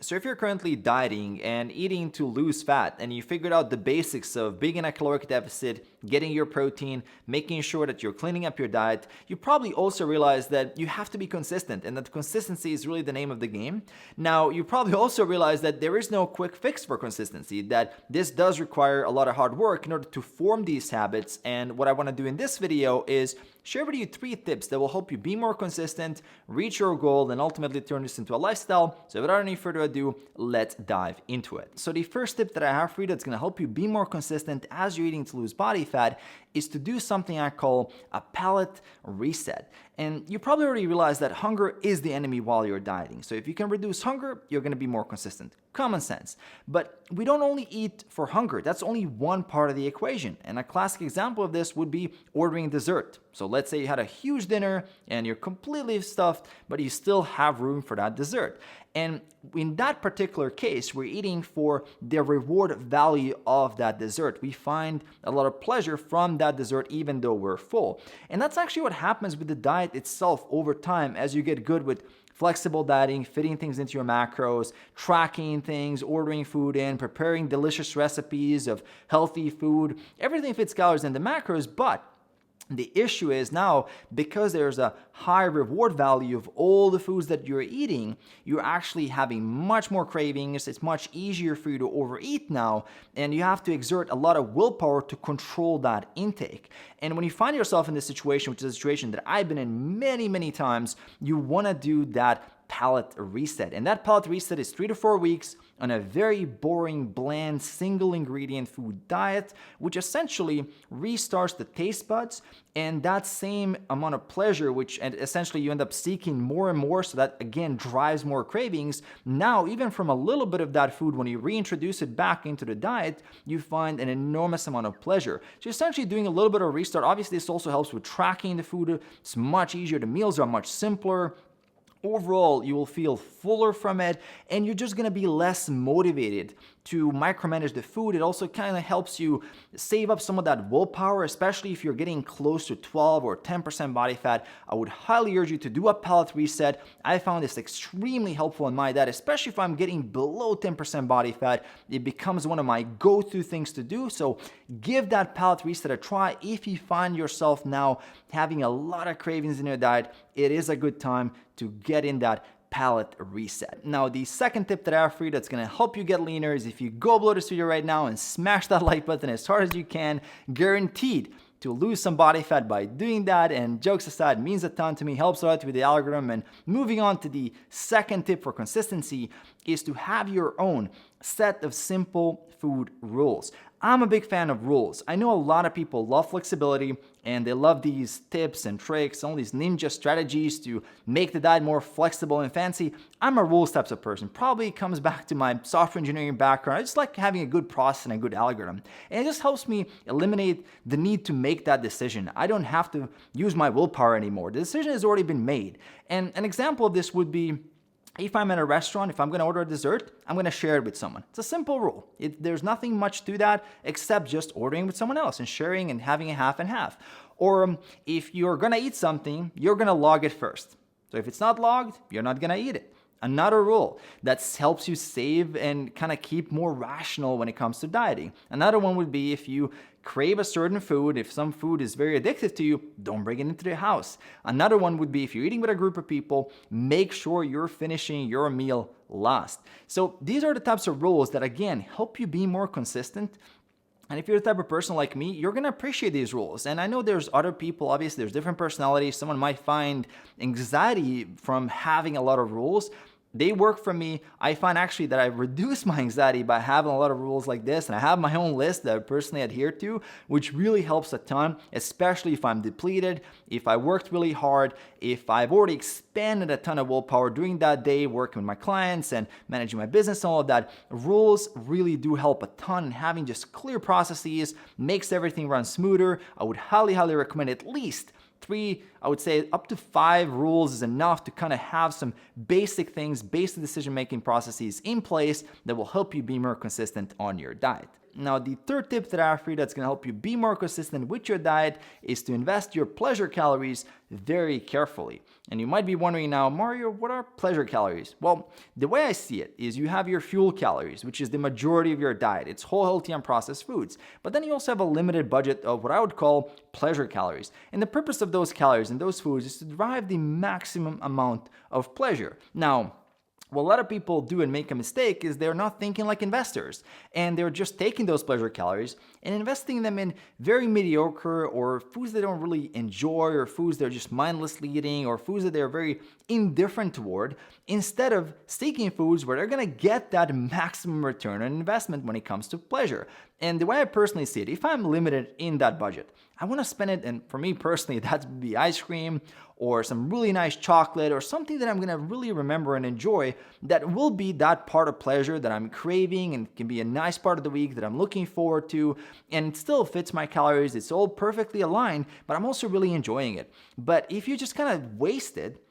So if you're currently dieting and eating to lose fat and you figured out the basics of being in a caloric deficit, getting your protein, making sure that you're cleaning up your diet, you probably also realize that you have to be consistent and that consistency is really the name of the game. Now, you probably also realize that there is no quick fix for consistency, that this does require a lot of hard work in order to form these habits. And what I want to do in this video is share with you 3 tips that will help you be more consistent, reach your goal, and ultimately turn this into a lifestyle. So without any further ado, let's dive into it. So the first tip that I have for you that's going to help you be more consistent as you're eating to lose body fat is to do something I call a palate reset. And you probably already realize that hunger is the enemy while you're dieting. So if you can reduce hunger, you're going to be more consistent. Common sense. But we don't only eat for hunger. That's only one part of the equation. And a classic example of this would be ordering dessert. So let's say you had a huge dinner and you're completely stuffed, but you still have room for that dessert. And in that particular case, we're eating for the reward value of that dessert. We find a lot of pleasure from that dessert even though we're full. And that's actually what happens with the diet itself over time as you get good with flexible dieting, fitting things into your macros, tracking things, ordering food in, preparing delicious recipes of healthy food. Everything fits calories into macros, but the issue is now, because there's a high reward value of all the foods that you're eating, you're actually having much more cravings. It's much easier for you to overeat now, and you have to exert a lot of willpower to control that intake. And when you find yourself in this situation, which is a situation that I've been in many, many times, you want to do that palate reset. And that palate reset is 3 to 4 weeks on a very boring, bland, single ingredient food diet, which essentially restarts the taste buds and that same amount of pleasure, which essentially you end up seeking more and more, so that again drives more cravings. Now, even from a little bit of that food, when you reintroduce it back into the diet, you find an enormous amount of pleasure. So you're essentially doing a little bit of restart. Obviously, this also helps with tracking the food. It's much easier. The meals are much simpler. Overall, you will feel fuller from it, and you're just going to be less motivated to micromanage the food. It also kind of helps you save up some of that willpower, especially if you're getting close to 12 or 10% body fat. I would highly urge you to do a palate reset. I found this extremely helpful in my diet, especially if I'm getting below 10% body fat. It becomes one of my go-to things to do. So give that palate reset a try. If you find yourself now having a lot of cravings in your diet, it is a good time to get in that palate reset. Now, the second tip that I have for you that's going to help you get leaner is if you go below this video right now and smash that like button as hard as you can, guaranteed to lose some body fat by doing that. And jokes aside, means a ton to me, helps a lot with the algorithm. And moving on to the second tip for consistency is to have your own set of simple food rules. I'm a big fan of rules. I know a lot of people love flexibility and they love these tips and tricks, all these ninja strategies to make the diet more flexible and fancy. I'm a rules type of person. Probably comes back to my software engineering background. I just like having a good process and a good algorithm. And it just helps me eliminate the need to make that decision. I don't have to use my willpower anymore. The decision has already been made. And an example of this would be, if I'm at a restaurant, if I'm going to order a dessert, I'm going to share it with someone. It's a simple rule. There's nothing much to that except just ordering with someone else and sharing and having a half and half. Or if you're going to eat something, you're going to log it first. So if it's not logged, you're not going to eat it. Another rule that helps you save and kind of keep more rational when it comes to dieting. Another one would be, if you crave a certain food, if some food is very addictive to you, don't bring it into the house. Another one would be, if you're eating with a group of people, make sure you're finishing your meal last. So these are the types of rules that, again, help you be more consistent. And if you're the type of person like me, you're going to appreciate these rules. And I know there's other people, obviously there's different personalities. Someone might find anxiety from having a lot of rules. They work for me. I find actually that I reduce my anxiety by having a lot of rules like this, and I have my own list that I personally adhere to, which really helps a ton, especially if I'm depleted, if I worked really hard, if I've already expended a ton of willpower during that day working with my clients and managing my business and all of that. Rules really do help a ton, and having just clear processes makes everything run smoother. I would highly recommend at least 3, I would say up to 5 rules is enough to kind of have some basic things, basic decision-making processes in place that will help you be more consistent on your diet. Now, the third tip that I have for you that's going to help you be more consistent with your diet is to invest your pleasure calories very carefully. And you might be wondering now, Mario, what are pleasure calories? Well, the way I see it is you have your fuel calories, which is the majority of your diet. It's whole, healthy, and processed foods. But then you also have a limited budget of what I would call pleasure calories. And the purpose of those calories and those foods is to derive the maximum amount of pleasure. Now, what a lot of people do and make a mistake is they're not thinking like investors, and they're just taking those pleasure calories and investing them in very mediocre or foods they don't really enjoy, or foods they're just mindlessly eating, or foods that they're very indifferent toward, instead of seeking foods where they're going to get that maximum return on investment when it comes to pleasure. And the way I personally see it, if I'm limited in that budget, I want to spend it, and for me personally, that'd be ice cream or some really nice chocolate or something that I'm going to really remember and enjoy, that will be that part of pleasure that I'm craving and can be a nice part of the week that I'm looking forward to, and it still fits my calories. It's all perfectly aligned, but I'm also really enjoying it. But if you just kind of waste it,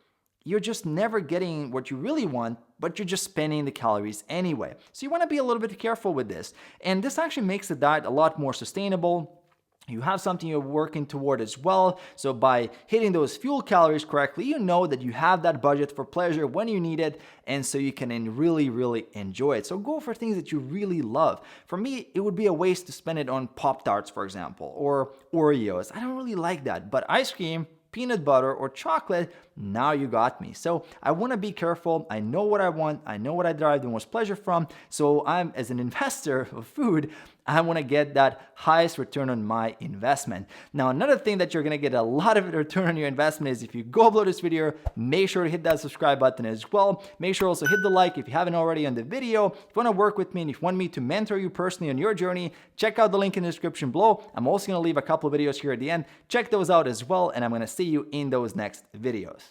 you're just never getting what you really want, but you're just spending the calories anyway. So you want to be a little bit careful with this. And this actually makes the diet a lot more sustainable. You have something you're working toward as well. So by hitting those fuel calories correctly, you know that you have that budget for pleasure when you need it, and so you can really, really enjoy it. So go for things that you really love. For me, it would be a waste to spend it on Pop-Tarts, for example, or Oreos. I don't really like that, but ice cream, peanut butter, or chocolate, now you got me. So I want to be careful. I know what I want. I know what I derive the most pleasure from. So I'm, as an investor of food, I want to get that highest return on my investment. Now, another thing that you're going to get a lot of return on your investment is if you go upload this video, make sure to hit that subscribe button as well. Make sure also hit the like if you haven't already on the video. If you want to work with me and if you want me to mentor you personally on your journey, check out the link in the description below. I'm also going to leave a couple of videos here at the end. Check those out as well, and I'm going to see you in those next videos.